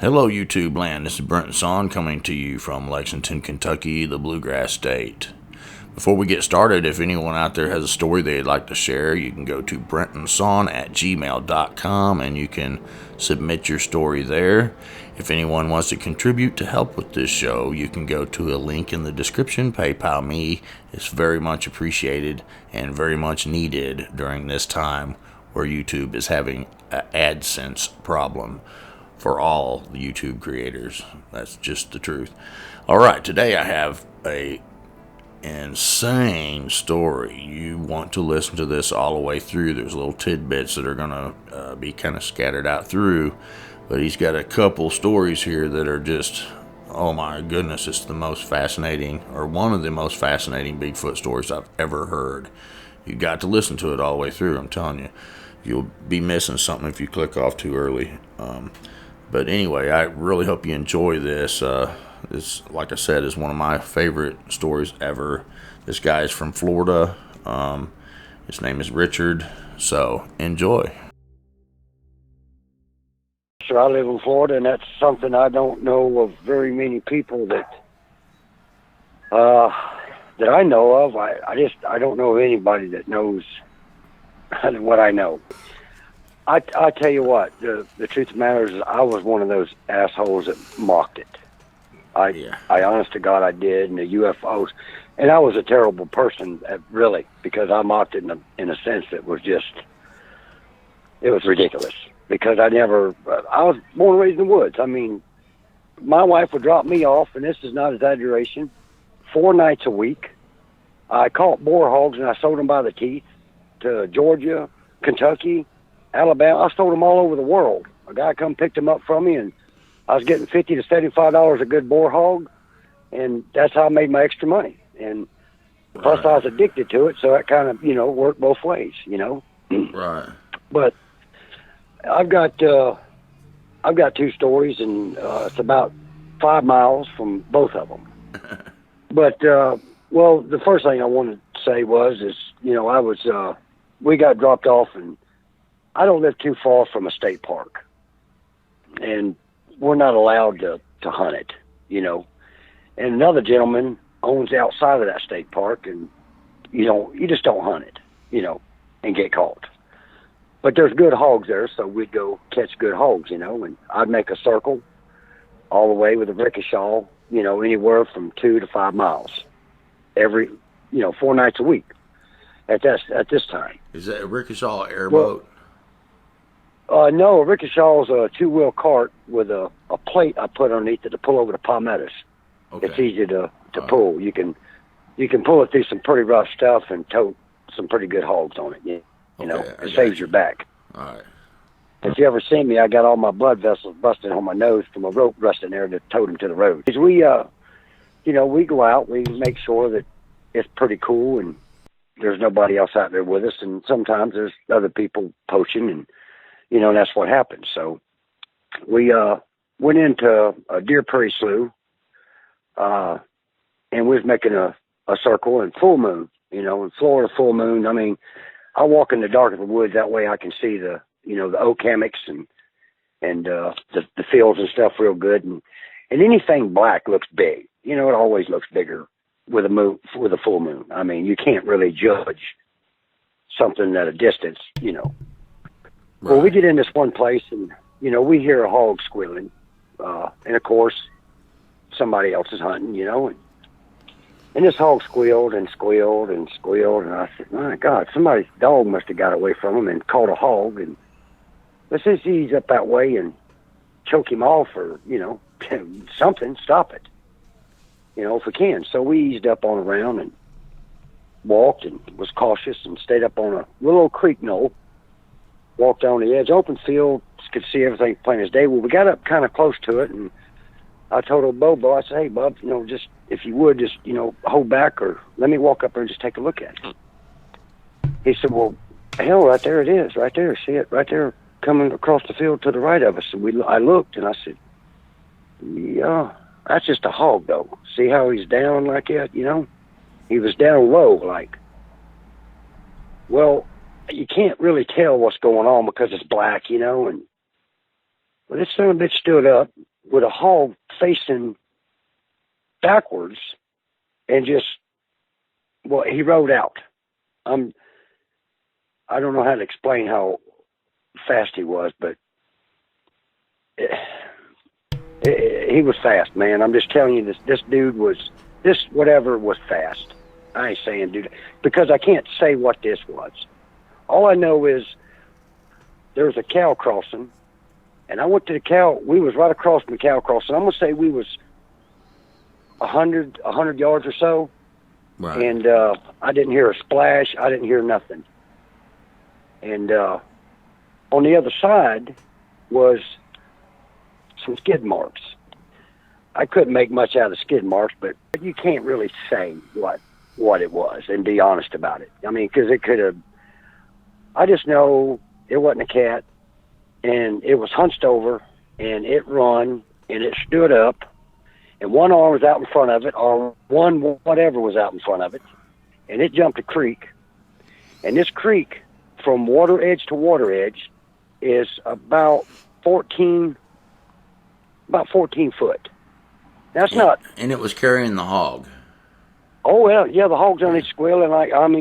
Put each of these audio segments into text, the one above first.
Hello, YouTube land. This is Brenton coming to you from Lexington, Kentucky, the Bluegrass State. Before we get started, if anyone out there has a story they'd like to share, you can go to brentonsawin@gmail.com and you can submit your story there. If anyone wants to contribute to help with this show, you can go to a link in the description. PayPal me. It's very much appreciated and very much needed during this time where YouTube is having an AdSense problem for all the YouTube creators. That's just the truth. All right, today I have a insane story. You want to listen to this all the way through. There's little tidbits that are going to be kind of scattered out through, but he's got a couple stories here that are just, oh my goodness, it's the most fascinating, or one of the most fascinating Bigfoot stories I've ever heard. You got to listen to it all the way through, I'm telling you. You'll be missing something if you click off too early. But anyway, I really hope you enjoy this. This, like I said, is one of my favorite stories ever. This guy is from Florida. His name is Richard. So enjoy. So I live in Florida, and that's something I don't know of very many people that I know of. I don't know of anybody that knows what I know. I tell you what, the truth of the matter is I was one of those assholes that mocked it. I honest to God, I did, and the UFOs. And I was a terrible person, really, because I mocked it in a sense that was just, it was ridiculous. Because I was born and raised in the woods. I mean, my wife would drop me off, and this is not exaggeration, 4 nights a week. I caught boar hogs, and I sold them by the teeth to Georgia, Kentucky, Alabama. I sold them all over the world. A guy come picked them up from me, and I was getting $50 to $75 a good boar hog, and that's how I made my extra money. And plus, I was addicted to it, so that kind of worked both ways, Right. But I've got 2 stories, and it's about 5 miles from both of them. But well, the first thing I wanted to say we got dropped off, and I don't live too far from a state park, and we're not allowed to hunt it, And another gentleman owns the outside of that state park, and you just don't hunt it, and get caught. But there's good hogs there, so we'd go catch good hogs, and I'd make a circle all the way with a rickshaw, anywhere from 2 to 5 miles every, 4 nights a week at this time. Is that a rickshaw airboat? No, a rickshaw is a 2-wheel cart with a plate I put underneath it to pull over the palmettos. Okay. It's easy to pull. You can pull it through some pretty rough stuff and tote some pretty good hogs on it. It saves your back. All right. If you ever see me, I got all my blood vessels busted on my nose from a rope rusting there to tote them to the road. As we go out, we make sure that it's pretty cool and there's nobody else out there with us. And sometimes there's other people poaching, and that's what happens. So we went into a deer prairie slough, and we was making a circle in full moon. In Florida, full moon. I mean, I walk in the dark of the woods. That way I can see the oak hammocks and the fields and stuff real good. And anything black looks big. It always looks bigger with a full moon. I mean, you can't really judge something at a distance, Right. Well, we get in this one place, and, we hear a hog squealing. And, of course, somebody else is hunting, and this hog squealed and squealed and squealed, and I said, my God, somebody's dog must have got away from him and caught a hog, and let's just ease up that way and choke him off, or, something, stop it, if we can. So we eased up on around and walked and was cautious and stayed up on a little creek knoll, walked on the edge, open field, could see everything plain as day. Well, we got up kind of close to it, and I told old Bobo, I said, hey, Bub, just, if you would, just, hold back, or let me walk up there and just take a look at it. He said, well, hell, right there it is, right there, see it, right there, coming across the field to the right of us. And I looked, and I said, yeah, that's just a hog, though. See how he's down like that, He was down low, like. Well, you can't really tell what's going on because it's black, and Well, this son of a bitch stood up with a hog facing backwards and just, well, he rode out. I don't know how to explain how fast he was, but he was fast, man. I'm just telling you, this dude was, this whatever was fast. I ain't saying dude, because I can't say what this was. All I know is there was a cow crossing, and I went to the cow. We was right across from the cow crossing. I'm gonna say we was 100 yards or so, right. And I didn't hear a splash. I didn't hear nothing. And on the other side was some skid marks. I couldn't make much out of the skid marks, but you can't really say what it was and be honest about it. I mean, because it could have. I just know it wasn't a cat, and it was hunched over, and it run, and it stood up, and one arm was out in front of it, or one whatever was out in front of it, and it jumped a creek, and this creek from water edge to water edge is about 14 foot. That's not. And it was carrying the hog. Oh, well, yeah, the hog's only squealing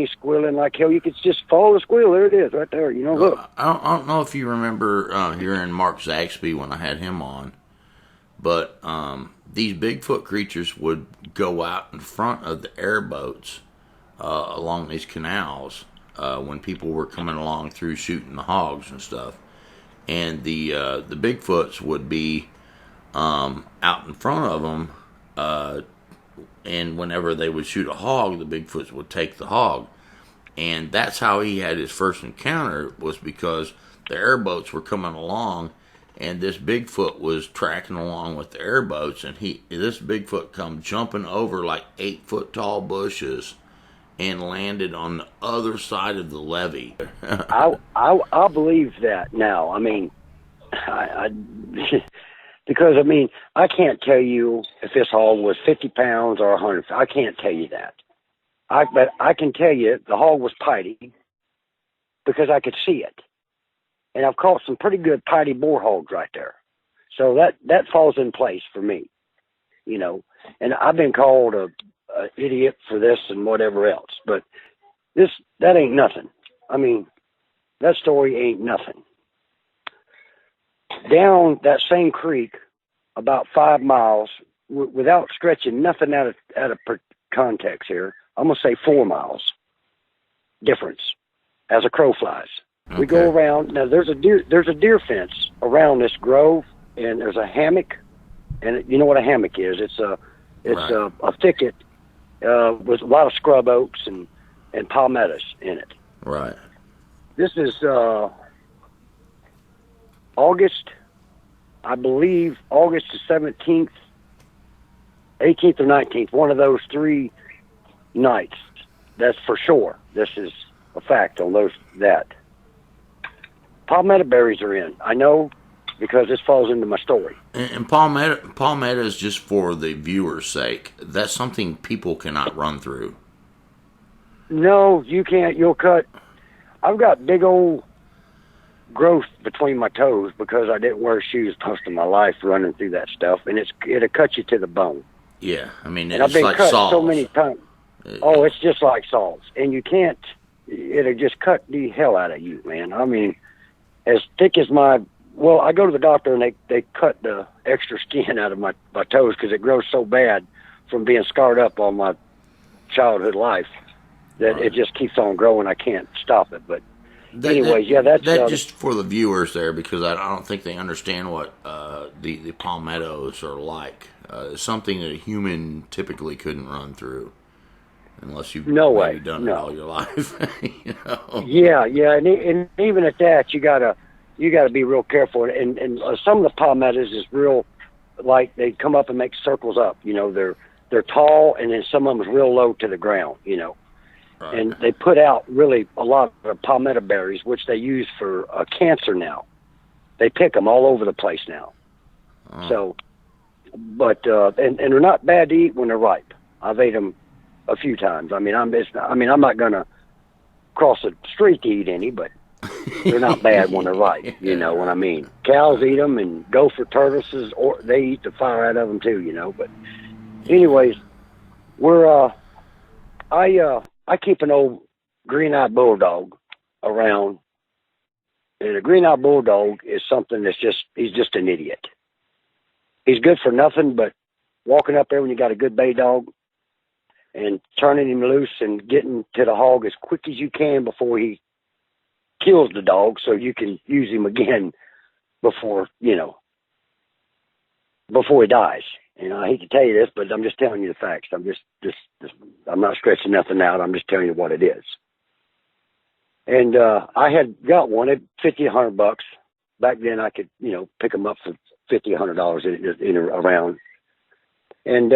squealing like hell. You could just follow the squeal. There it is, right there. You know, look. I don't know if you remember hearing Mark Zaxby when I had him on, but these Bigfoot creatures would go out in front of the airboats along these canals when people were coming along through shooting the hogs and stuff. And the Bigfoots would be out in front of them, and whenever they would shoot a hog, the Bigfoots would take the hog. And that's how he had his first encounter, was because the airboats were coming along, and this Bigfoot was tracking along with the airboats, and this Bigfoot come jumping over like 8-foot tall bushes and landed on the other side of the levee. I believe that now. I mean, I because, I mean, I can't tell you if this hog was 50 pounds or 100. I can't tell you that. But I can tell you the hog was piety because I could see it. And I've caught some pretty good piety boar hogs right there. So that falls in place for me, you know. And I've been called a idiot for this and whatever else. But that ain't nothing. I mean, that story ain't nothing. Down that same creek, about 5 miles, without stretching nothing out of context here, I'm gonna say 4 miles difference as a crow flies. Okay. We go around. Now there's a deer fence around this grove, and there's a hammock, and you know what a hammock is? It's right. a thicket with a lot of scrub oaks and palmettos in it. Right. This is August, I believe, August the 17th, 18th or 19th, one of those 3 nights. That's for sure. This is a fact on that. Palmetto berries are in. I know because this falls into my story. And palmetto is just for the viewer's sake. That's something people cannot run through. No, you can't. You'll cut. I've got big old growth between my toes because I didn't wear shoes most of my life running through that stuff, and it'll cut you to the bone. Yeah, I mean, and I've been like cut saws. So many times. Oh, it's just like saws, and you can't. It'll just cut the hell out of you, man. I mean, as thick as my. Well, I go to the doctor and they cut the extra skin out of my toes because it grows so bad from being scarred up on my childhood life that it just keeps on growing. I can't stop it, but. Anyways, that's just for the viewers there, because I don't think they understand what the palmettos are like. It's something that a human typically couldn't run through unless you've done it all your life. You know? Yeah, and even at that, you gotta be real careful. And some of the palmettos is real, like they come up and make circles up. You know, they're tall, and then some of them is real low to the ground. You know. Right. And they put out really a lot of palmetto berries, which they use for cancer now. They pick them all over the place now. Oh. So, but and they're not bad to eat when they're ripe. I've ate them a few times. I mean, I'm not gonna cross the street to eat any, but They're not bad when they're right. You know what I mean? Cows eat them, and gopher tortoises, or they eat the fire out of them too. You know. But anyways, we're I keep an old green-eyed bulldog around, and a green-eyed bulldog is something that's he's just an idiot. He's good for nothing but walking up there when you got a good bay dog and turning him loose and getting to the hog as quick as you can before he kills the dog, so you can use him again before he dies. You know, I hate to tell you this, but I'm just telling you the facts. I'm just I'm not stretching nothing out. I'm just telling you what it is. And I had got one at $50-$100. Back then, I could pick them up for $50-$100 in around. And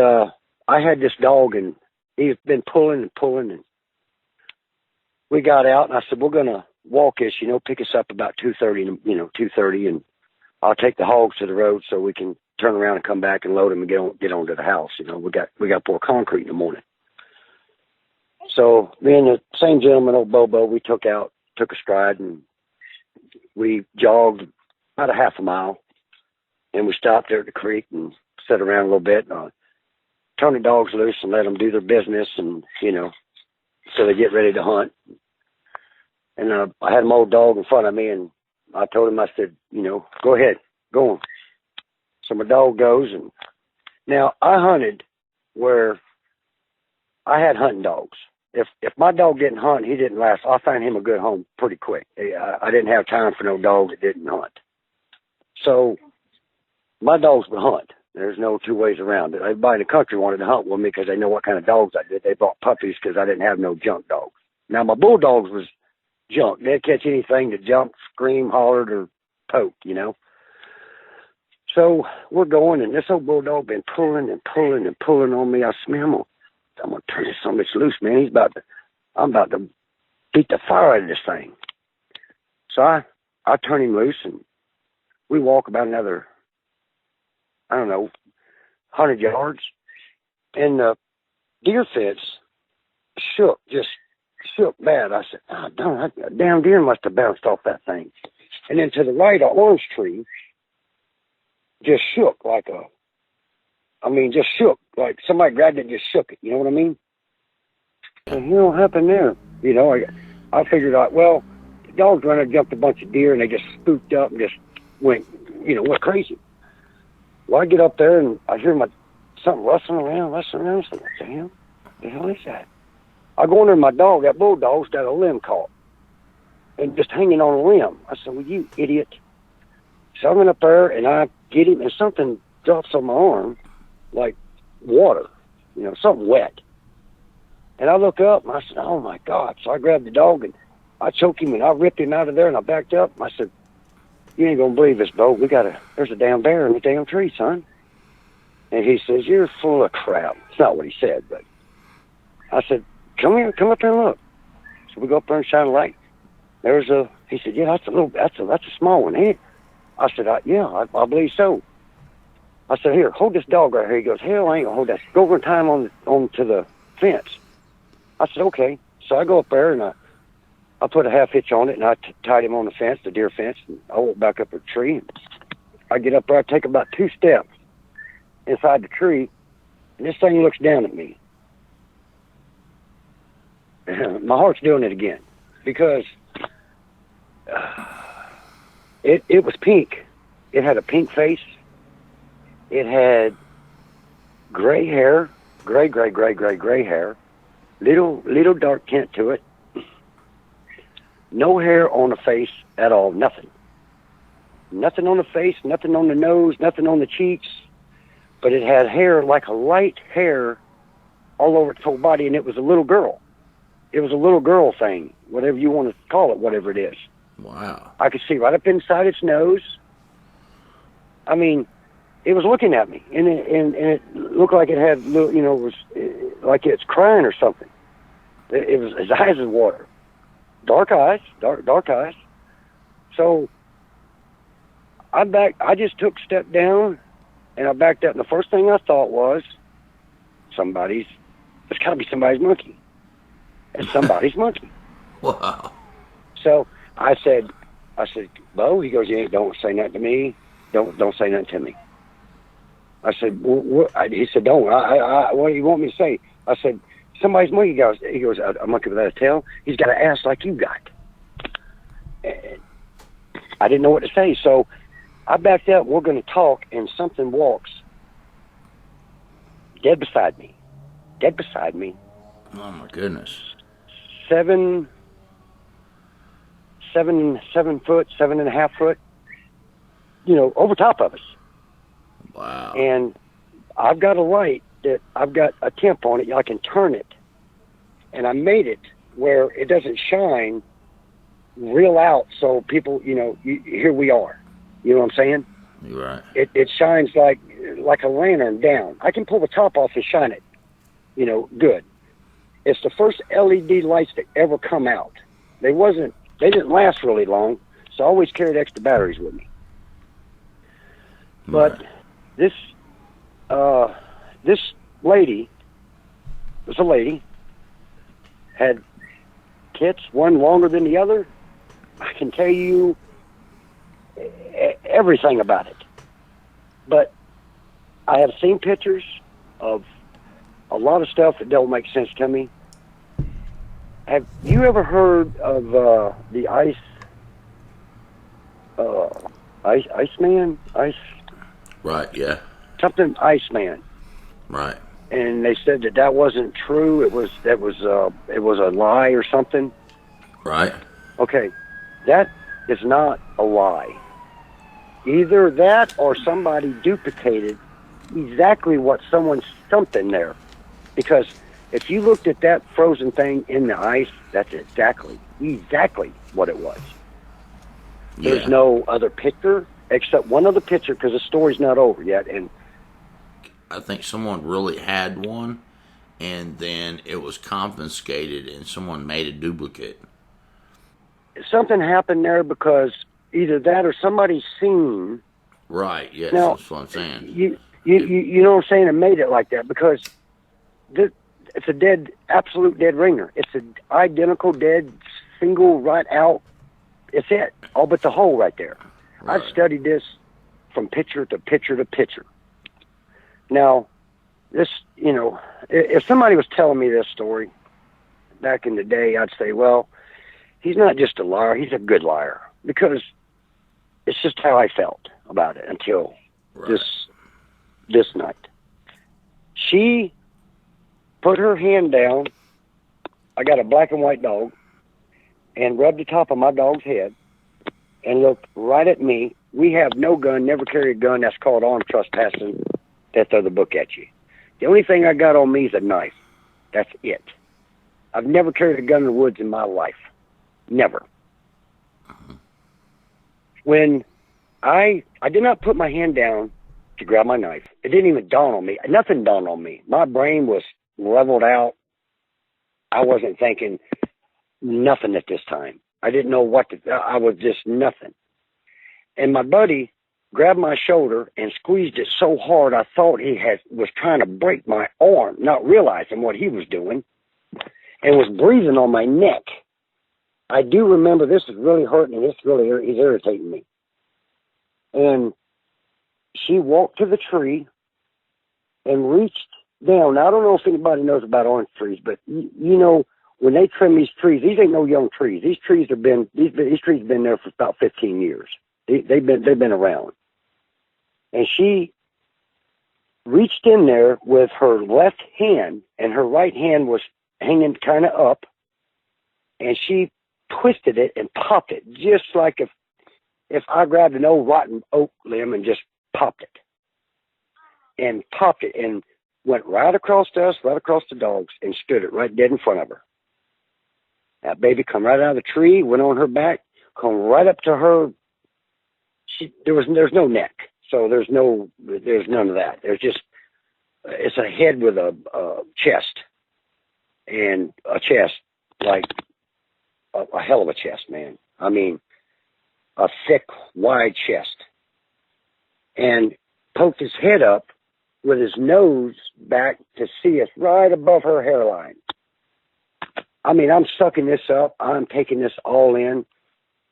I had this dog, and he's been pulling and pulling, and we got out, and I said, we're gonna walk this, pick us up about 2:30, 2:30, and I'll take the hogs to the road so we can turn around and come back and load them and get on to the house. We got to pour concrete in the morning. So me and the same gentleman, old Bobo, we took a stride, and we jogged about a half a mile, and we stopped there at the creek and sat around a little bit, and turn the dogs loose and let them do their business, and so they get ready to hunt. And I had my old dog in front of me, and I told him, I said, go ahead, go on. So my dog goes, and now I hunted where I had hunting dogs. If my dog didn't hunt, he didn't last. I found him a good home pretty quick. I didn't have time for no dog that didn't hunt. So my dogs would hunt. There's no two ways around it. Everybody in the country wanted to hunt with me because they know what kind of dogs I did. They bought puppies because I didn't have no junk dogs. Now my bulldogs was junk. They'd catch anything that jumped, screamed, hollered, or poked, So we're going, and this old bulldog been pulling and pulling and pulling on me. I said, man, I'm gonna turn this son of a bitch loose, man. I'm about to beat the fire out of this thing. So I turn him loose, and we walk about another, 100 yards, and the deer fence shook bad. I said, oh, darn, a damn deer must have bounced off that thing. And then to the right, an orange tree just shook just shook, like somebody grabbed it and just shook it, you know what I mean? And what happened there? I figured out, well, the dogs ran and jumped a bunch of deer, and they just spooked up and just went crazy. Well, I get up there, and I hear something rustling around. I said, what the hell is that? I go in there, and my dog, that bulldog's got a limb caught and just hanging on a limb. I said, well, you idiot. So I went up there, and I get him, and something drops on my arm like water, something wet. And I look up, and I said, oh, my God. So I grabbed the dog, and I choked him, and I ripped him out of there, and I backed up. And I said, you ain't going to believe this, Bo. There's a damn bear in the damn tree, son. And he says, you're full of crap. It's not what he said, but I said, come up here and look. So we go up there and shine a light. He said, yeah, that's a small one, ain't it? I said, yeah, I believe so. I said, here, hold this dog right here. He goes, hell, I ain't gonna hold that. Go over and tie him on to the fence. I said, okay. So I go up there, and I put a half hitch on it, and I tied him on the fence, the deer fence, and I walk back up the tree. And I get up there, I take about 2 steps inside the tree, and this thing looks down at me. My heart's doing it again, because it was pink. It had a pink face. It had gray hair, gray hair, little dark tint to it. No hair on the face at all, nothing. Nothing on the face, nothing on the nose, nothing on the cheeks. But it had hair, like a light hair, all over its whole body, and it was a little girl. It was a little girl thing, whatever you want to call it, whatever it is. Wow. I could see right up inside its nose. I mean, it was looking at me, and it looked like it had, it was like it's crying or something. It was, his eyes was water. Dark eyes. So I just took a step down, and I backed up, and the first thing I thought was, it's got to be somebody's monkey. It's somebody's monkey. Wow. So I said, I said, Bo, he goes, you don't say nothing to me. Don't say nothing to me. I said, he said, don't. What do you want me to say? I said, somebody's monkey. He goes, a monkey without a tail? He's got an ass like you got. And I didn't know what to say, so I backed up. We're going to talk, and something walks dead beside me. Oh my goodness. 7 foot, 7.5 foot, over top of us. Wow. And I've got a light that I've got a temp on it. I can turn it. And I made it where it doesn't shine real out, so people, here we are. You know what I'm saying? You're right. It shines like a lantern down. I can pull the top off and shine it, good. It's the first LED lights that ever come out. They didn't last really long, so I always carried extra batteries with me. But this lady was a lady, had tits, one longer than the other. I can tell you everything about it. But I have seen pictures of a lot of stuff that don't make sense to me. Have you ever heard of the Iceman? Right, yeah. Something Iceman. Right. And they said that wasn't true. It was a lie or something. Right. Okay, that is not a lie. Either that or somebody duplicated exactly what something there. Because if you looked at that frozen thing in the ice, that's exactly what it was. Yeah. There's no other picture except one other picture because the story's not over yet. And I think someone really had one, and then it was confiscated, and someone made a duplicate. Something happened there because either that or somebody seen. Right. Yes. Now, that's what I'm saying. You know what I'm saying? And made it like that because it's a absolute dead ringer. It's an identical dead single right out. It's it. All but the hole right there. Right. I've studied this from picture to picture to picture. Now, this, if somebody was telling me this story back in the day, I'd say, well, he's not just a liar, he's a good liar. Because it's just how I felt about it until this night. She put her hand down. I got a black and white dog, and rubbed the top of my dog's head and looked right at me. We have no gun, never carry a gun. That's called armed trespassing. They throw the book at you. The only thing I got on me is a knife. That's it. I've never carried a gun in the woods in my life. Never. When I did not put my hand down to grab my knife, it didn't even dawn on me. Nothing dawned on me. My brain was leveled out. I wasn't thinking nothing at this time. I didn't know I was just nothing. And my buddy grabbed my shoulder and squeezed it so hard I thought he was trying to break my arm, not realizing what he was doing, and was breathing on my neck. I do remember this is really hurting, and this really is irritating me. And she walked to the tree and reached down. Now, I don't know if anybody knows about orange trees, but when they trim these trees, these ain't no young trees. These trees have been there for about 15 years. They've been around. And she reached in there with her left hand, and her right hand was hanging kind of up, and she twisted it and popped it, just like if I grabbed an old rotten oak limb and just popped it. And popped it and went right across to us, right across the dogs, and stood it right dead in front of her. That baby come right out of the tree, went on her back, come right up to her. There's no neck, so there's none of that. It's a head with a chest, and a chest like a hell of a chest, man. I mean, a thick, wide chest, and poked his head up with his nose back to see us right above her hairline. I mean, I'm sucking this up. I'm taking this all in.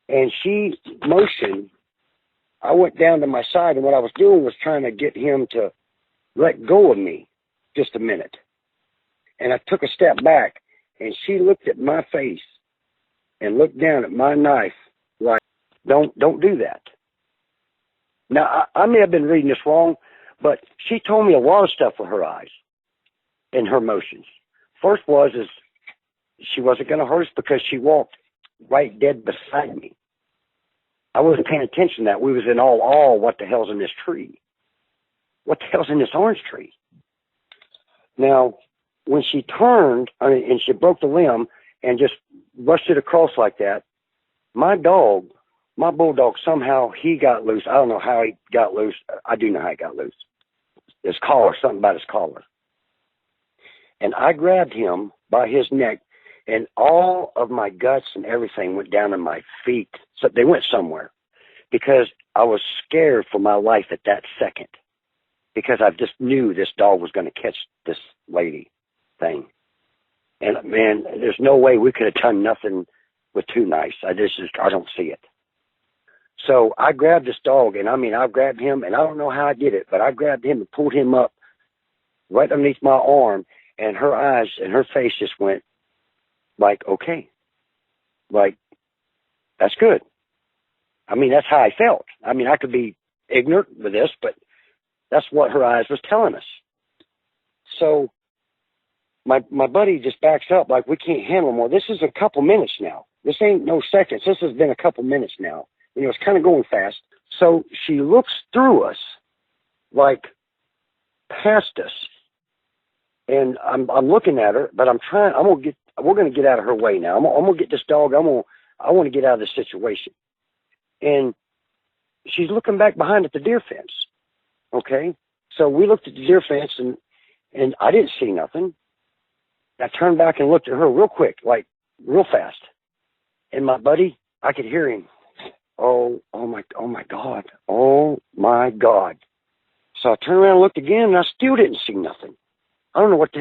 and she motioned. I went down to my side, and what I was doing was trying to get him to let go of me just a minute. And I took a step back, and she looked at my face and looked down at my knife like, don't do that. Now, I may have been reading this wrong, but she told me a lot of stuff with her eyes and her motions. First is she wasn't going to hurt us because she walked right dead beside me. I wasn't paying attention to that. We was in all awe, what the hell's in this tree? What the hell's in this orange tree? Now, when she turned, and she broke the limb and just rushed it across like that, my bulldog, somehow he got loose. I don't know how he got loose. I do know how he got loose. His collar, something about his collar. And I grabbed him by his neck, and all of my guts and everything went down to my feet. So they went somewhere because I was scared for my life at that second because I just knew this dog was going to catch this lady thing. And, man, there's no way we could have done nothing with two knives. I don't see it. So I grabbed this dog, and I grabbed him, and I don't know how I did it, but I grabbed him and pulled him up right underneath my arm, and her eyes and her face just went like, okay, like, that's good. That's how I felt. I could be ignorant with this, but that's what her eyes was telling us. So my buddy just backs up like, we can't handle more. This is a couple minutes now. This ain't no seconds. This has been a couple minutes now. It's kind of going fast. So she looks through us, like past us. And I'm looking at her, but we're going to get out of her way now. I'm going to get this dog. I want to get out of this situation. And she's looking back behind at the deer fence. Okay. So we looked at the deer fence and I didn't see nothing. I turned back and looked at her real quick, like real fast. And my buddy, I could hear him. Oh my God. Oh my God. So I turned around and looked again, and I still didn't see nothing. I don't know what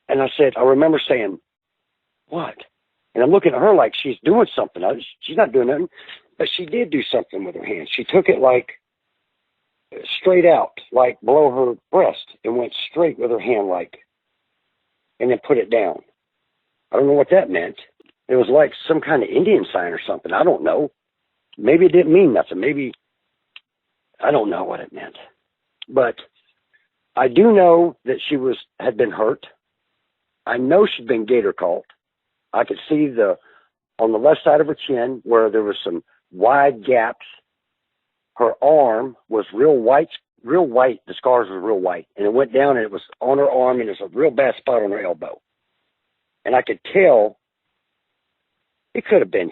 and I remember saying, what? And I'm looking at her like she's doing something. She's not doing nothing, but she did do something with her hand. She took it like straight out, like below her breast, and went straight with her hand like, and then put it down. I don't know what that meant. It was like some kind of Indian sign or something. I don't know. Maybe it didn't mean nothing. Maybe, I don't know what it meant. But I do know that she had been hurt. I know she'd been gator caught. I could see on the left side of her chin where there was some wide gaps. Her arm was real white. The scars were real white. And it went down and it was on her arm and there's a real bad spot on her elbow. And I could tell it could have been,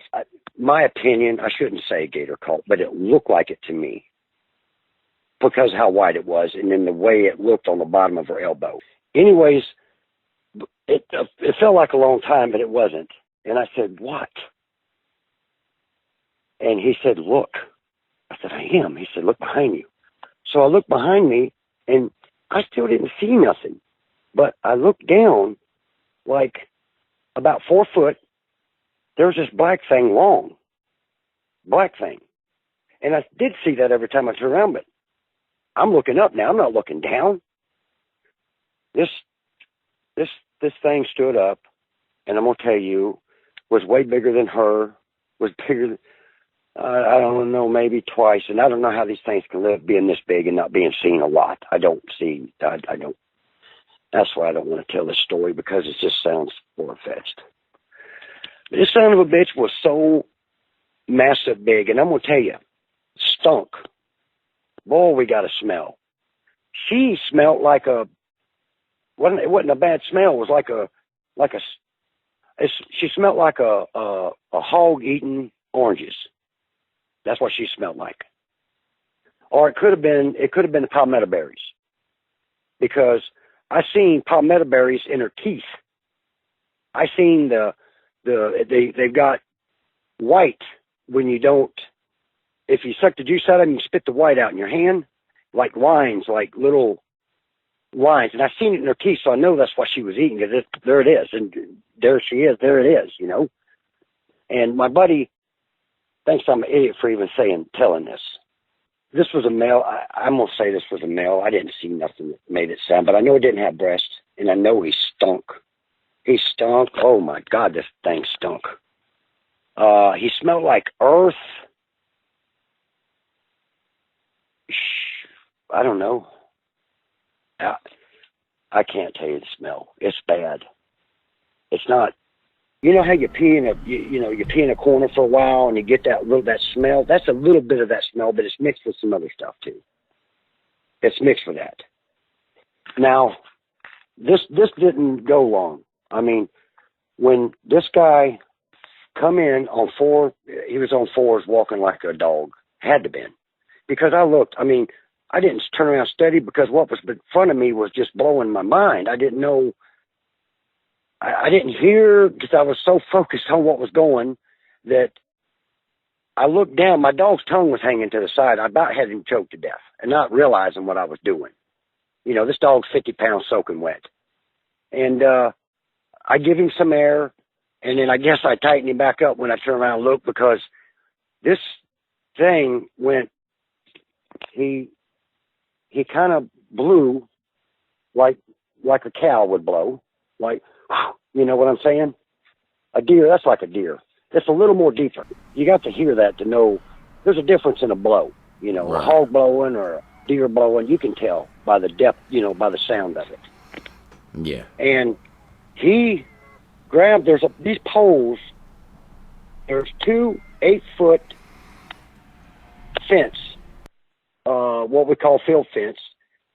my opinion, I shouldn't say gator caught, but it looked like it to me because how wide it was and then the way it looked on the bottom of her elbow. Anyways, it felt like a long time, but it wasn't. And I said, what? And he said, look. I said, I am. He said, look behind you. So I looked behind me, and I still didn't see nothing. But I looked down, like about 4 foot. There was this black thing long. Black thing. And I did see that every time I turned around, but I'm looking up now. I'm not looking down. This thing stood up, and I'm going to tell you, was way bigger than her, was bigger than, I don't know, maybe twice. And I don't know how these things can live being this big and not being seen a lot. I don't. That's why I don't want to tell this story because it just sounds far-fetched. This son of a bitch was so massive big. And I'm going to tell you, stunk. Boy, we got a smell. She smelled like it wasn't a bad smell. It was she smelled like a hog eating oranges. That's what she smelled like. Or it could have been the palmetto berries. Because I seen palmetto berries in her teeth. I seen they've got white when you don't, if you suck the juice out of them, you spit the white out in your hand, like lines, like little lines. And I seen it in her teeth, so I know that's what she was eating, because there it is. And there she is, there it is, And my buddy, thinks I'm an idiot for even telling this. This was a male. I'm going to say this was a male. I didn't see nothing that made it sound, but I know it didn't have breasts, and I know he stunk. He stunk. Oh, my God, this thing stunk. He smelled like earth. I don't know. I can't tell you the smell. It's bad. It's not. You know how you pee in you pee in a corner for a while and you get that smell? That's a little bit of that smell, but it's mixed with some other stuff too. It's mixed with that. Now, this didn't go long. I mean, when this guy come in on he was on fours walking like a dog. Had to been. Because I looked, I mean, I didn't turn around steady because what was in front of me was just blowing my mind. I didn't know. I didn't hear because I was so focused on what was going that I looked down. My dog's tongue was hanging to the side. I about had him choked to death and not realizing what I was doing. You know, this dog's 50 pounds soaking wet. And I give him some air, and then I guess I tightened him back up when I turned around and looked because this thing went, he kind of blew like a cow would blow, like, you know what I'm saying? A deer, that's like a deer. It's a little more deeper. You got to hear that to know there's a difference in a blow. You know, right. A hog blowing or a deer blowing, you can tell by the depth, you know, by the sound of it. Yeah. And he grabbed, these poles, there's 2 8-foot fence, what we call field fence,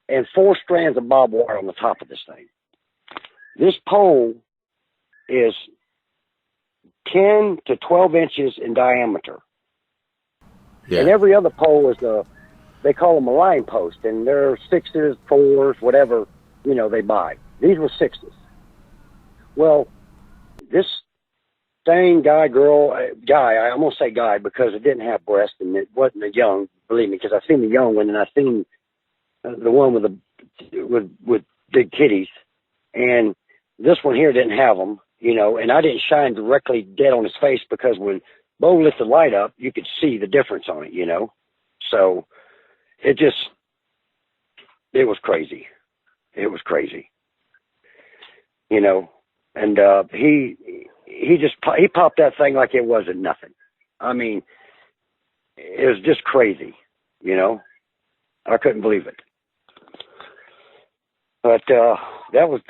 and 4 strands of barbed wire on the top of this thing. This pole is 10 to 12 inches in diameter. Yeah. And every other pole is they call them a line post, and they're 6s, 4s, whatever, you know, they buy. These were 6s. Well, this thing, I'm going to say guy because it didn't have breast and it wasn't a young, believe me, because I've seen the young one and I've seen the one with big kitties, and this one here didn't have them, you know, and I didn't shine directly dead on his face because when Bo lit the light up, you could see the difference on it, you know. So it was crazy. It was crazy, you know. And he popped that thing like it wasn't nothing. I mean, it was just crazy, you know. I couldn't believe it. But that was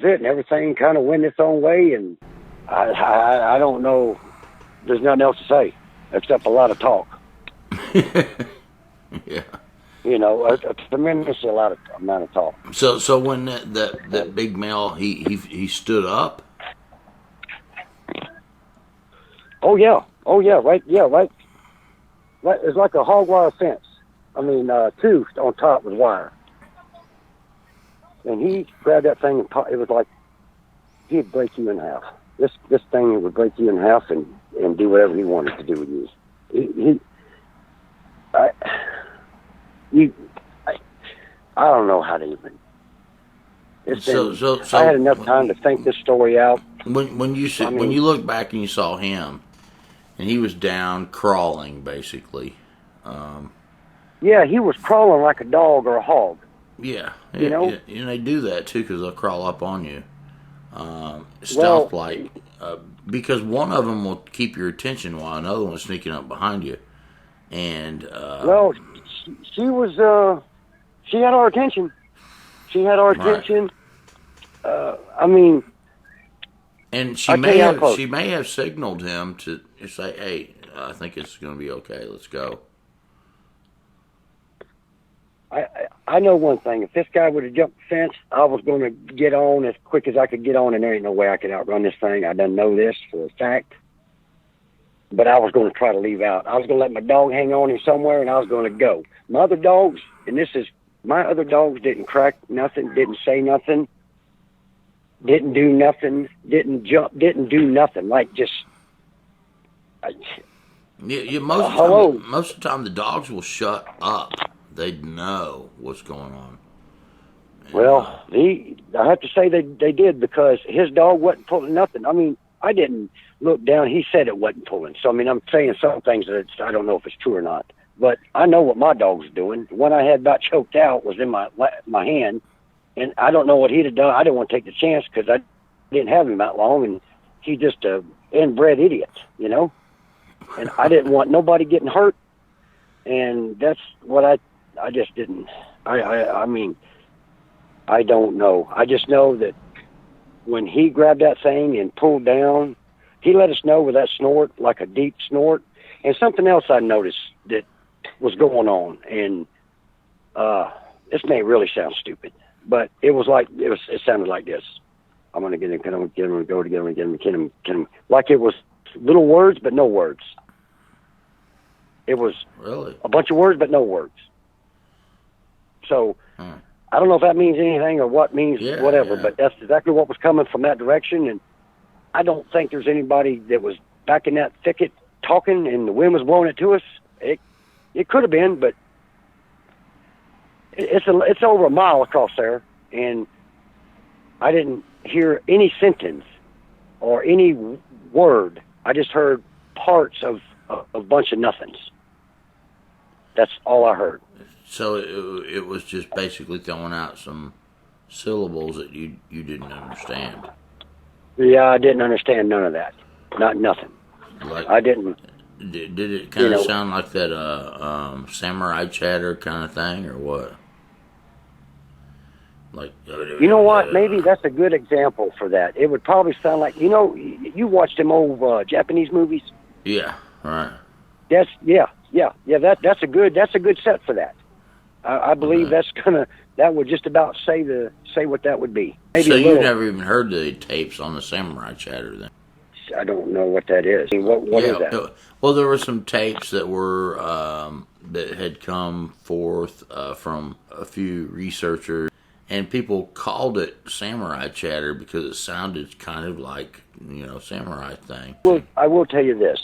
it, and everything kind of went its own way, and I don't know. There's nothing else to say except a lot of talk. Yeah. You know, a tremendous amount of talk. So when that big male he stood up. Oh yeah, right. It's like a hog wire fence. I mean, 2 on top with wire. And he grabbed that thing and it was like he'd break you in half. This thing would break you in half and do whatever he wanted to do with you. I don't know how to even. I had enough time to think this story out. When you look back and you saw him, and he was down crawling basically. Yeah, he was crawling like a dog or a hog. Yeah, you know, and they do that too because they'll crawl up on you, stealth like. Because one of them will keep your attention while another one's sneaking up behind you, and she was she had our attention. She had our attention. I mean, and she may have signaled him to say, "Hey, I think it's going to be okay. Let's go." I know one thing. If this guy would have jumped the fence, I was going to get on as quick as I could get on, and there ain't no way I could outrun this thing. I done know this for a fact. But I was going to try to leave out. I was going to let my dog hang on him somewhere, and I was going to go. My other dogs, my other dogs didn't crack nothing, didn't say nothing, didn't do nothing, didn't jump, didn't do nothing. Like just... Most of the time, the dogs will shut up. They know what's going on. And, well, I have to say they did because his dog wasn't pulling nothing. I mean, I didn't look down. He said it wasn't pulling. So, I mean, I'm saying some things that I don't know if it's true or not. But I know what my dog's doing. The one I had about choked out was in my hand. And I don't know what he'd have done. I didn't want to take the chance because I didn't have him that long. And he's just a inbred idiot, you know? And I didn't want nobody getting hurt. And that's what I just didn't. I mean, I don't know. I just know that when he grabbed that thing and pulled down, he let us know with that snort, like a deep snort. And something else I noticed that was going on. And this may really sound stupid, but it was like, it sounded like this. I'm going to get him, get him, go to get him, get him. Like it was little words, but no words. It was really a bunch of words, but no words. So I don't know if that means anything or what means whatever, but that's exactly what was coming from that direction. And I don't think there's anybody that was back in that thicket talking and the wind was blowing it to us. It could have been, but it's over a mile across there, and I didn't hear any sentence or any word. I just heard parts of a bunch of nothings. That's all I heard. So it was just basically throwing out some syllables that you didn't understand. Yeah, I didn't understand none of that. Nothing. Like, I didn't. Did it kind of sound like that samurai chatter kind of thing, or what? Like, you know what? Maybe that's a good example for that. It would probably sound like, you watched them old Japanese movies. Yeah, right. That's That's a good set for that. I believe that would just about say what that would be. Maybe so you never even heard the tapes on the samurai chatter then? I don't know what that is. I mean, what is that? Well, there were some tapes that were that had come forth from a few researchers, and people called it samurai chatter because it sounded kind of like samurai thing. Well, I will tell you this.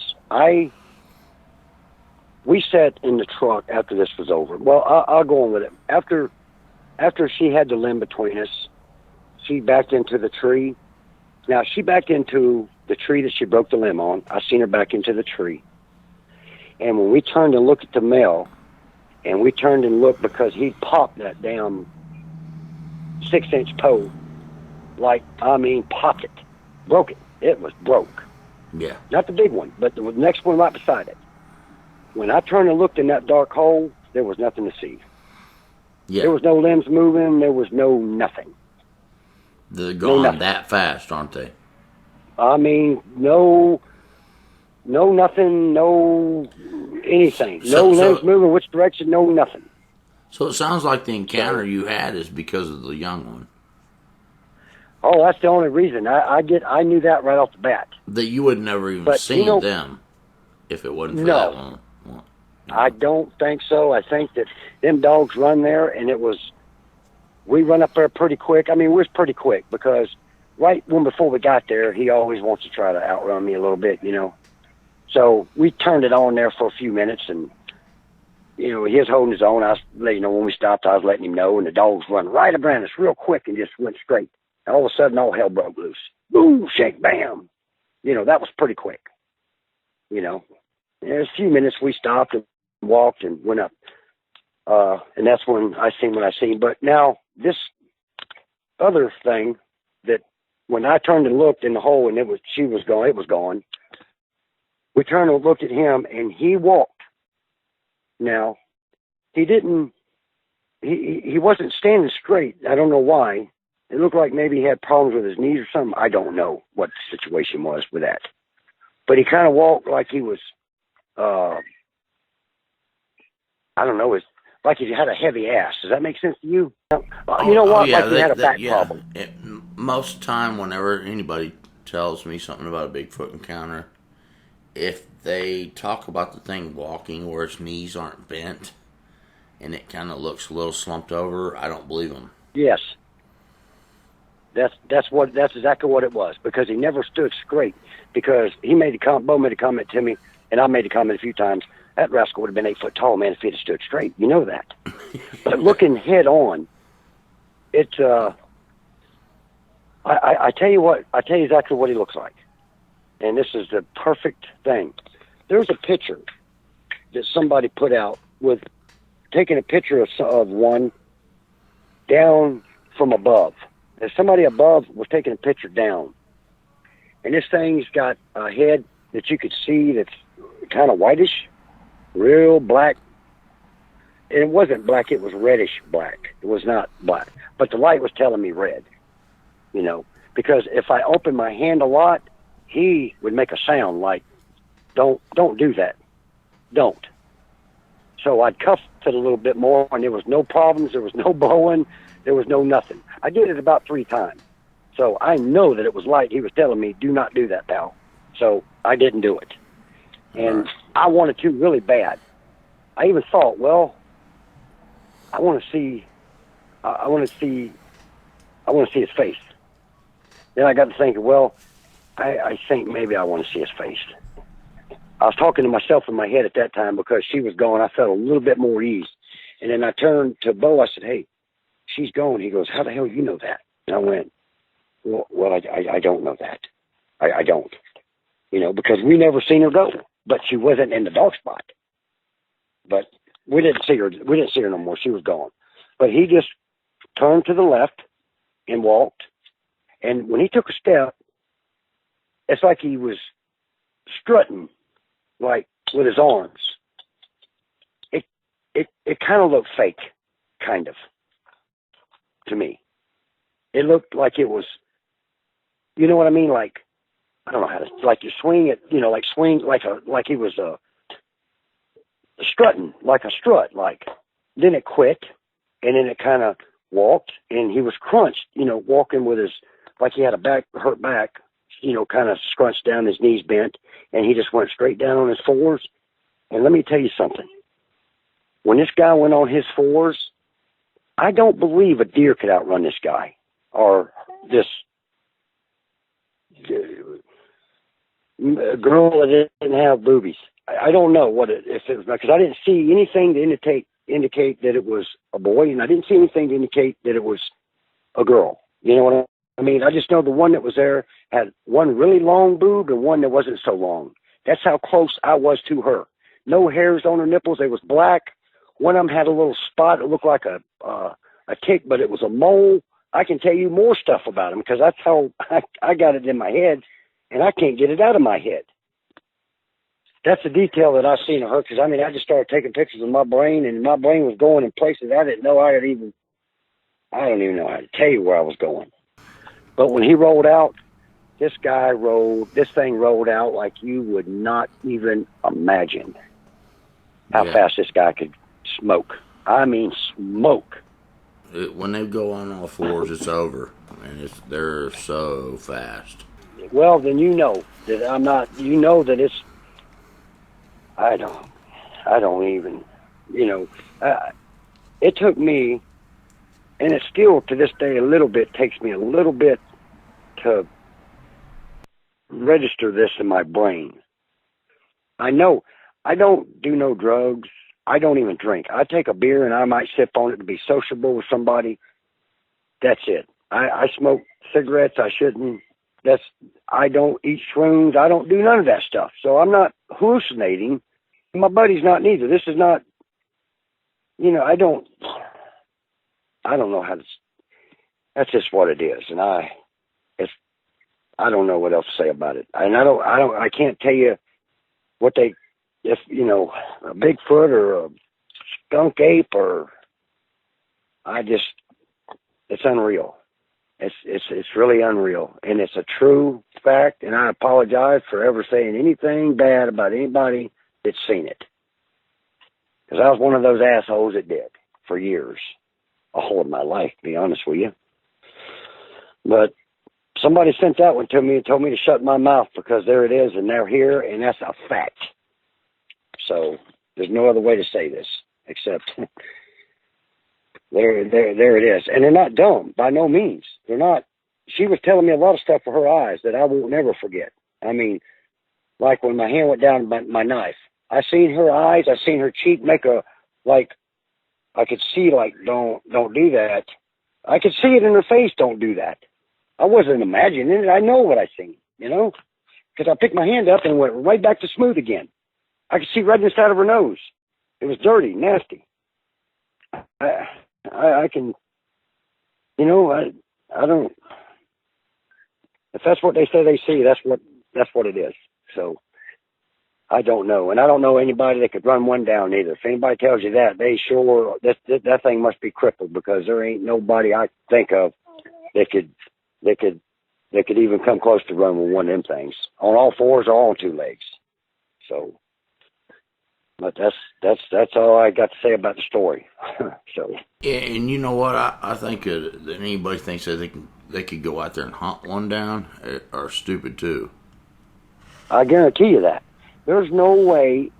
We sat in the truck after this was over. Well, I'll go on with it. After she had the limb between us, she backed into the tree. Now, she backed into the tree that she broke the limb on. I seen her back into the tree. And when we turned and looked at the male, and we turned and looked because he popped that damn 6-inch pole. Popped it. Broke it. It was broke. Yeah. Not the big one, but the next one right beside it. When I turned and looked in that dark hole, there was nothing to see. Yeah. There was no limbs moving. There was no nothing. They're gone that fast, aren't they? I mean, no nothing, no anything. No limbs moving, which direction, no nothing. So it sounds like the encounter you had is because of the young one. Oh, that's the only reason. I knew that right off the bat. That you would never even seen them if it wasn't for that one. Well, I don't think so. I think that them dogs run there, and we run up there pretty quick. I mean, we was pretty quick because before we got there, he always wants to try to outrun me a little bit, So we turned it on there for a few minutes, and he was holding his own. I was letting when we stopped, I was letting him know, and the dogs run right around us real quick and just went straight. And all of a sudden, all hell broke loose. Boom, shake, bam. That was pretty quick. In a few minutes, we stopped and walked and went up. And that's when I seen what I seen. But now, this other thing that when I turned and looked in the hole and it was gone. We turned and looked at him and he walked. Now, he wasn't standing straight. I don't know why. It looked like maybe he had problems with his knees or something. I don't know what the situation was with that. But he kind of walked like he was, I don't know, like he had a heavy ass. Does that make sense to you? You know what? Yeah, like he had a back problem. Most of the time, whenever anybody tells me something about a Bigfoot encounter, if they talk about the thing walking where its knees aren't bent and it kind of looks a little slumped over, I don't believe them. Yes. That's exactly what it was, because he never stood straight. Because Bo made a comment to me, and I made a comment a few times. That rascal would have been 8 foot tall, man, if he'd have stood straight. You know that. But looking head on, it's I tell you exactly what he looks like. and this is the perfect thing. There's a picture that somebody put out with taking a picture of one down from above. And somebody above was taking a picture down. And this thing's got a head that you could see that's kind of whitish, real black. And it wasn't black, it was reddish black. It was not black. But the light was telling me red, you know, because if I opened my hand a lot, he would make a sound like, don't do that. Don't. So I'd cuff it a little bit more, and there was no problems. There was no blowing. There was no nothing. I did it about 3 times. So I know that it was light. He was telling me, do not do that, pal. So I didn't do it. And I wanted to really bad. I even thought, well, I want to see his face. Then I got to thinking, well, I think maybe I want to see his face. I was talking to myself in my head at that time because she was gone. I felt a little bit more ease. And then I turned to Bo. I said, hey, she's gone. He goes, how the hell do you know that? And I went, well, I don't know that. I don't. You know, because we never seen her go. But she wasn't in the dog spot. But we didn't see her. We didn't see her no more. She was gone. But he just turned to the left and walked. And when he took a step, it's like he was strutting, like with his arms. It kind of looked fake, kind of, to me. It looked like it was, you know what I mean? Like, I don't know how to, like you swing it, you know, like he was strutting, like a strut, like. Then it quit, and then it kind of walked, and he was crunched, you know, walking with his, like he had a hurt back, you know, kind of scrunched down, his knees bent, and he just went straight down on his 4s. And let me tell you something. When this guy went on his 4s, I don't believe a deer could outrun this guy or this girl that didn't have boobies. I don't know if it was, because I didn't see anything to indicate that it was a boy, and I didn't see anything to indicate that it was a girl. You know what I mean? I just know the one that was there had one really long boob and one that wasn't so long. That's how close I was to her. No hairs on her nipples. They was black. One of them had a little spot that looked like a tick, but it was a mole. I can tell you more stuff about him because that's how I got it in my head, and I can't get it out of my head. That's the detail that I seen of her, because, I mean, I just started taking pictures of my brain, and my brain was going in places I didn't know I don't even know how to tell you where I was going. But when he rolled out, this thing rolled out like you would not even imagine how fast this guy could smoke. I mean, smoke. When they go on all 4s, it's over. I mean, they're so fast. Well, then you know that I'm not, you know that it's, I don't even, you know, it took me, and it still to this day takes me a little bit to register this in my brain. I know I don't do no drugs. I don't even drink. I take a beer and I might sip on it to be sociable with somebody. That's it. I smoke cigarettes. I shouldn't. I don't eat shrooms. I don't do none of that stuff. So I'm not hallucinating. My buddy's not neither. This is not, you know, I don't know how to, that's just what it is. And I don't know what else to say about it. And I can't tell you what if, you know, a Bigfoot or a Skunk Ape it's unreal. It's really unreal. And it's a true fact. And I apologize for ever saying anything bad about anybody that's seen it. Because I was one of those assholes that did for years. A whole of my life, to be honest with you. But somebody sent that one to me and told me to shut my mouth because there it is and they're here and that's a fact. So there's no other way to say this except there it is. And they're not dumb, by no means. They're not. She was telling me a lot of stuff for her eyes that I won't never forget. I mean, like when my hand went down my knife, I seen her eyes, I seen her cheek make I could see don't do that. I could see it in her face, don't do that. I wasn't imagining it. I know what I seen, you know? because I picked my hand up and went right back to smooth again. I could see right inside of her nose. It was dirty, nasty. I can, you know, I don't. If that's what they say they see, that's what it is. So I don't know, and I don't know anybody that could run one down either. If anybody tells you that, they sure that thing must be crippled, because there ain't nobody I think of that could even come close to running with one of them things on all fours or on two legs. So, but that's all I got to say about the story. So. Yeah, and you know what? I think that anybody thinks that they could go out there and hunt one down are stupid too. I guarantee you that. There's no way,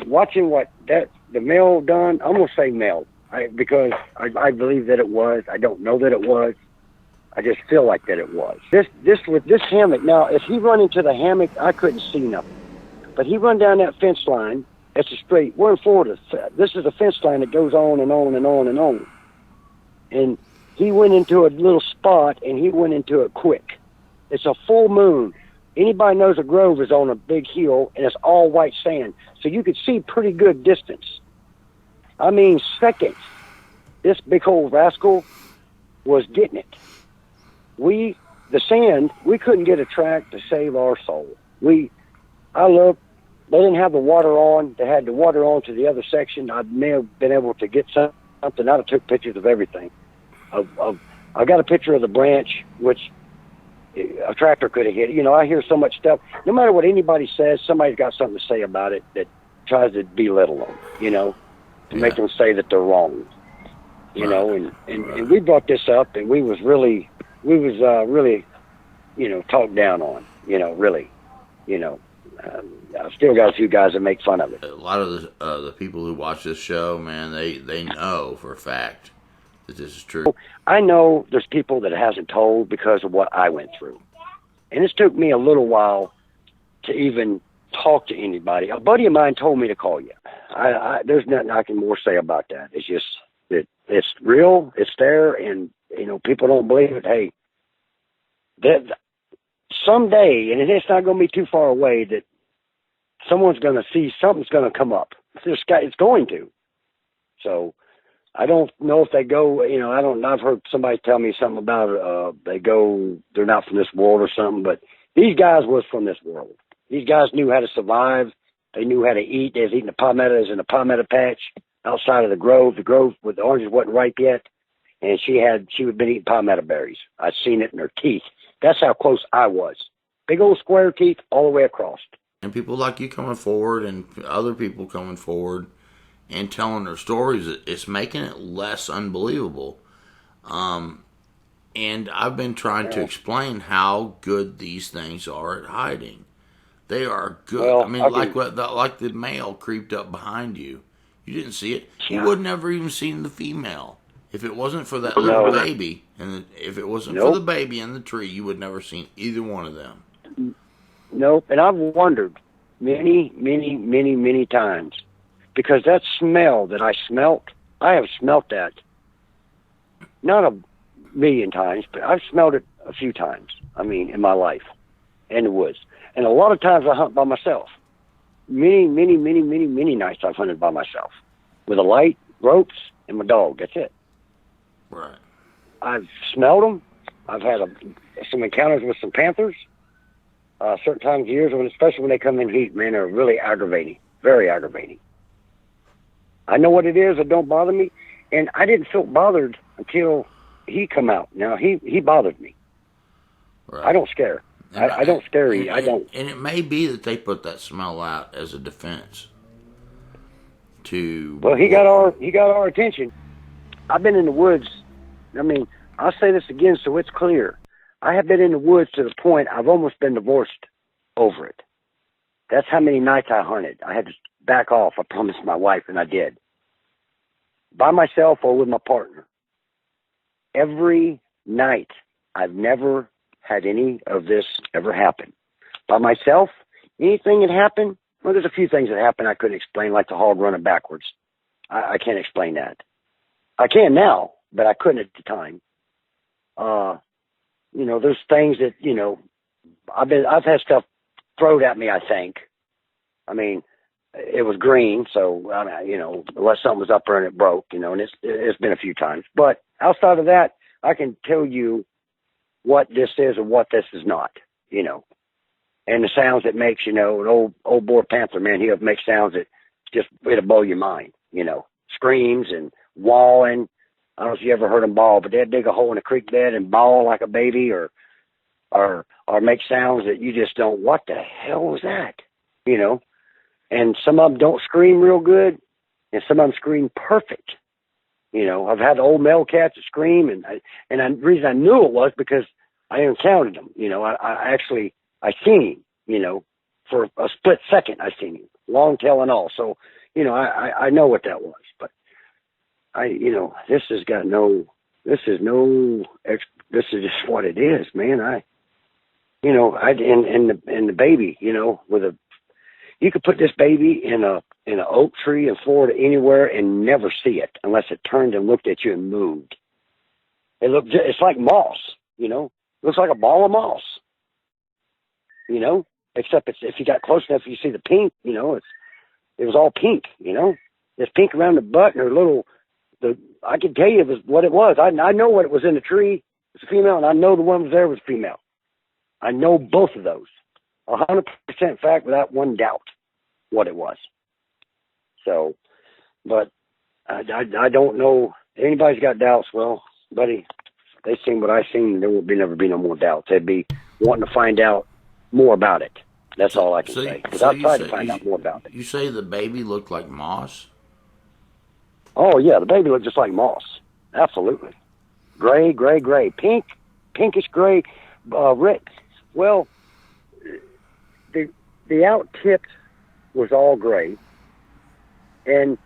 watching what the male done, I'm going to say male, because I believe that it was. I don't know that it was. I just feel like that it was. With this hammock, now, if he run into the hammock, I couldn't see nothing. But he run down that fence line, it's a straight, we're in Florida, this is a fence line that goes on and on and on and on. And he went into a little spot, and he went into it quick. It's a full moon. Anybody knows a grove is on a big hill, and it's all white sand. So you could see pretty good distance. I mean, seconds. This big old rascal was getting it. We couldn't get a track to save our soul. I looked, they didn't have the water on. They had the water on to the other section. I may have been able to get something. I took pictures of everything. I got a picture of the branch, which a tractor could have hit. You know, I hear so much stuff. No matter what anybody says, somebody's got something to say about it that tries to belittle them, you know, to make them say that they're wrong. You know, and we brought this up, and we was really, you know, talked down on, you know, really, you know. I've still got a few guys that make fun of it. A lot of the people who watch this show, man, they know for a fact that this is true. I know there's people that it hasn't told because of what I went through. And it's took me a little while to even talk to anybody. A buddy of mine told me to call you. There's nothing I can more say about that. It's just that it's real, it's there, and, you know, people don't believe it. Hey, that someday, and it's not going to be too far away, that someone's going to see something's going to come up. It's going to. So I don't know if they go, you know, I've heard somebody tell me something about they're not from this world or something, but these guys was from this world. These guys knew how to survive. They knew how to eat. They was eating the palmettos in a palmetto patch outside of the grove. The grove with the oranges wasn't ripe yet, and she had been eating palmetto berries. I'd seen it in her teeth. That's how close I was. Big old square teeth all the way across. And people like you coming forward and other people coming forward and telling their stories, it's making it less unbelievable. And I've been trying to explain how good these things are at hiding. They are good. Well, I mean, like the male creeped up behind you. You didn't see it. You would never even seen the female. If it wasn't for that little baby, and if it wasn't for the baby in the tree, you would never seen either one of them. Nope. And I've wondered many, many, many, many times, because that smell that I smelt, I have smelt that not a million times, but I've smelled it a few times. I mean, in my life, in the woods. And a lot of times I hunt by myself. Many, many, many, many, many nights I've hunted by myself with a light, ropes, and my dog. That's it. Right. I've smelled them. I've had some encounters with some panthers. Certain times of years, especially when they come in heat, man, they're really aggravating. Very aggravating. I know what it is. It don't bother me. And I didn't feel bothered until he come out. Now, he bothered me. Right. I don't scare. I don't scare you. I don't. And it may be that they put that smell out as a defense. Well, he got our attention. I've been in the woods. I mean, I'll say this again so it's clear. I have been in the woods to the point I've almost been divorced over it. That's how many nights I hunted. I had to back off. I promised my wife, and I did. By myself or with my partner. Every night. I've never had any of this ever happen. By myself, anything that happened, well, there's a few things that happened I couldn't explain, like the hog running backwards. I can't explain that. I can now, but I couldn't at the time. You know, there's things that, you know, I've had stuff throw it at me, I think. I mean, it was green, so, unless something was up there and it broke, and it's been a few times. But outside of that, I can tell you what this is and what this is not, And the sounds it makes, an old boar panther, man, he'll make sounds that just, it'll blow your mind, screams and wawing. I don't know if you ever heard them bawl, but they'd dig a hole in a creek bed and bawl like a baby or make sounds that you just don't, what the hell was that? And some of them don't scream real good, and some of them scream perfect. I've had old male cats that scream, and the reason I knew it was because I encountered them. I seen him, for a split second I seen him, long tail and all. So, I know what that was, but this is just what it is, man. And the baby, you could put this baby in an oak tree in Florida anywhere and never see it unless it turned and looked at you and moved. It's like moss, looks like a ball of moss, except if you got close enough, you see the pink, it was all pink, It's pink around the butt and I can tell you what it was. I know what it was in the tree. It's a female, and I know the one was there was female. I know both of those. 100% fact without one doubt what it was. So, but I don't know. Anybody's got doubts, well, buddy, they seen what I seen, there will never be no more doubts. They'd be wanting to find out more about it. That's all I can say. Because I tried to find out more about it. You say the baby looked like moss? Oh, yeah, the baby looked just like moss. Absolutely. Gray. Pinkish gray, red. Well, the out tip was all gray, and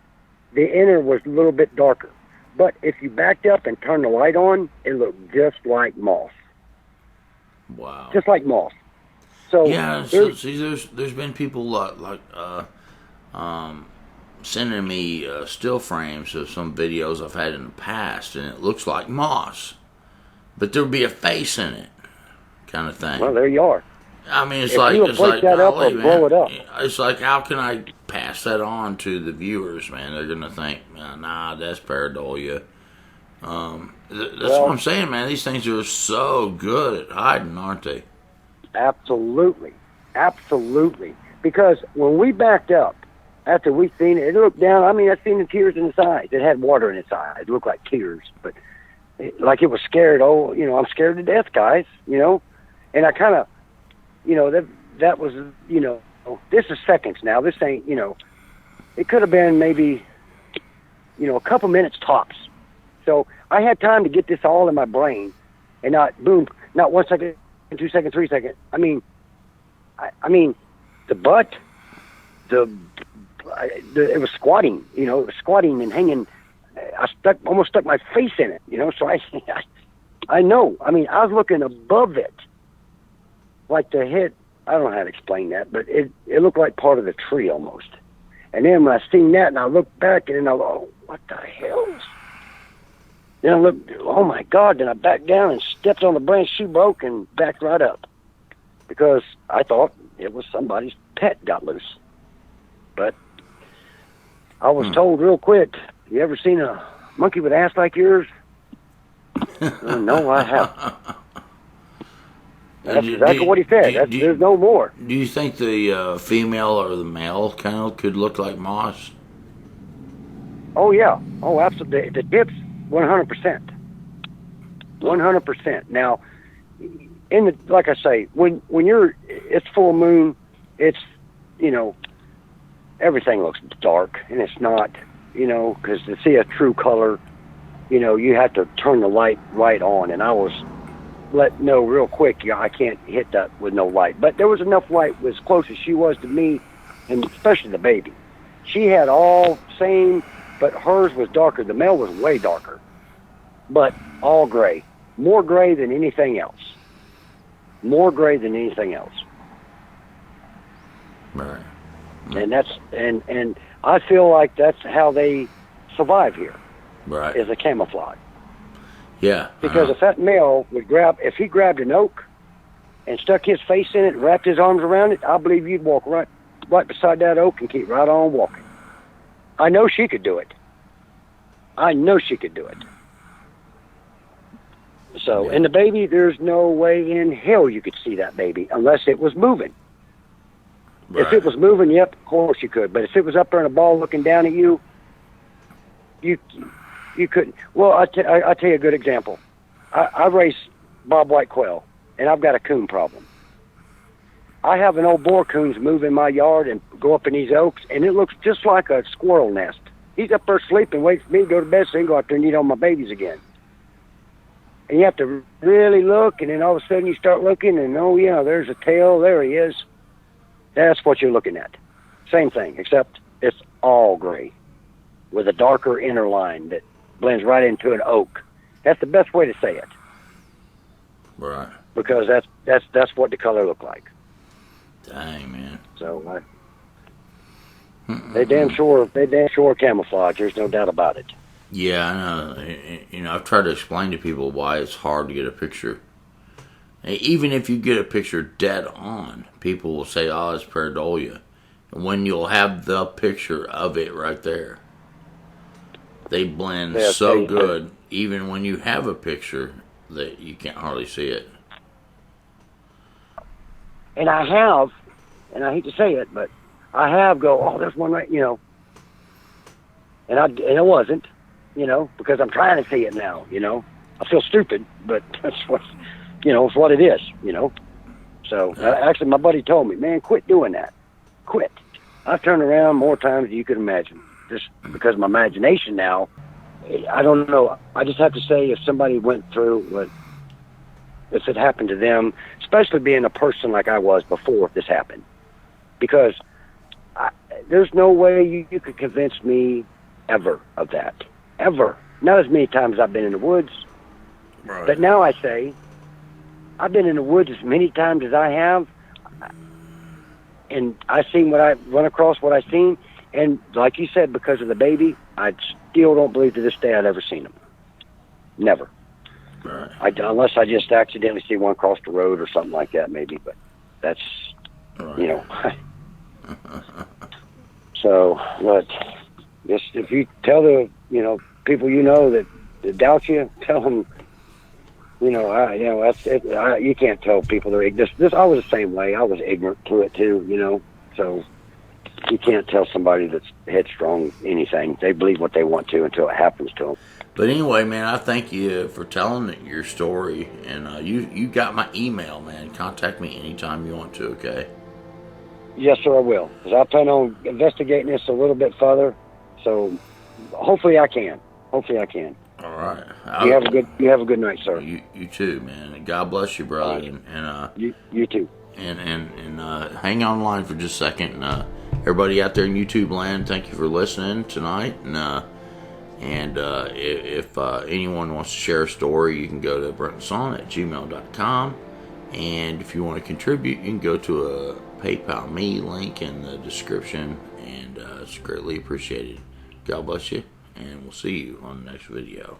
the inner was a little bit darker. But if you backed up and turned the light on, it looked just like moss. Wow. Just like moss. So yeah. So see, there's been people sending me still frames of some videos I've had in the past, and it looks like moss, but there'll be a face in it, kind of thing. Well, there you are. I mean, it's if like, you break that up or blow it up. It's like, how can I pass that on to the viewers, man? They're gonna think, nah, that's pareidolia. That's what I'm saying, man. These things are so good at hiding, aren't they? Absolutely. Because when we backed up, after we seen it, it looked down. I mean, I seen the tears in its eyes. It had water in its eyes. It looked like tears, but like it was scared. Oh, I'm scared to death, guys. And I kind of, that was, this is seconds now. This ain't, it could have been maybe, a couple minutes tops. So I had time to get this all in my brain, and not 1 second, 2 seconds, 3 seconds. I mean, the butt, it was squatting, it was squatting and hanging. I almost stuck my face in it, so I know. I mean, I was looking above it, like the head. I don't know how to explain that, but it looked like part of the tree almost. And then when I seen that, and I looked back, and then I go, oh, what the hell? Then I looked, oh my God, then I backed down and stepped on the branch, she broke, and backed right up. Because I thought it was somebody's pet got loose. But I was told real quick, you ever seen a monkey with ass like yours? No, I haven't. That's exactly what he said. There's no more. Do you think the female or the male kind of could look like moss? Oh, yeah. Oh, absolutely. The tips, 100%. 100%. Now, like I say, when it's full moon, it's, everything looks dark, and it's not, because to see a true color, you have to turn the light right on, and I was let know real quick, I can't hit that with no light. But there was enough light as close as she was to me, and especially the baby. She had all same, but hers was darker. The male was way darker, but all gray. More gray than anything else. Right. And and I feel like that's how they survive here. Right. Is a camouflage. Yeah. Because if that male if he grabbed an oak, and stuck his face in it and wrapped his arms around it, I believe you'd walk right beside that oak and keep right on walking. I know she could do it. I know she could do it. So, and the baby, there's no way in hell you could see that baby unless it was moving. Right. If it was moving, yep, of course you could. But if it was up there in a ball looking down at you, you couldn't. Well, I'll tell you a good example. I raise bobwhite quail, and I've got a coon problem. I have an old boar coons move in my yard and go up in these oaks, and it looks just like a squirrel nest. He's up there sleeping, waiting for me to go to bed so he can go out there and eat all my babies again. And you have to really look, and then all of a sudden you start looking, and oh yeah, there's a tail, there he is. That's what you're looking at. Same thing, except it's all gray with a darker inner line that blends right into an oak. That's the best way to say it. Right. Because that's what the color looked like. Dang, man. So they damn sure camouflage. There's no doubt about it. Yeah, I know. You know, I've tried to explain to people why it's hard to get a picture. Even if you get a picture dead on, people will say, "Oh, it's pareidolia," when you'll have the picture of it right there. They blend so good, even when you have a picture that you can't hardly see it. And I have, and I hate to say it, but I have oh, there's one right, and it wasn't, because I'm trying to see it now, I feel stupid, but that's it's what it is, So actually, my buddy told me, man, quit doing that, quit. I've turned around more times than you could imagine, just because of my imagination now. I don't know. I just have to say, if somebody went through if it happened to them, especially being a person like I was before this happened, because there's no way you could convince me ever of that. Ever. Not as many times as I've been in the woods. Right. But now I say, I've been in the woods as many times as I have, and I've seen run across what I've seen, and like you said, because of the baby, I still don't believe to this day I'd ever seen him. Never. Right. Unless I just accidentally see one cross the road or something like that, maybe. But that's, right. So, but just if you tell the people that doubt you, tell them, that's it. You can't tell people they're ignorant. I was the same way. I was ignorant to it too, So you can't tell somebody that's headstrong anything. They believe what they want to until it happens to them. But anyway, man, I thank you for telling your story, and you got my email, man. Contact me anytime you want to, okay? Yes, sir, I will. Because I plan on investigating this a little bit further, so hopefully I can. All right. You have a good night, sir. You too, man. God bless you, brother. Right. And you too. And hang on line for just a second. Everybody out there in YouTube land, thank you for listening tonight. And if anyone wants to share a story, you can go to brentonsawin@gmail.com. And if you want to contribute, you can go to a PayPal me link in the description. And it's greatly appreciated. God bless you, and we'll see you on the next video.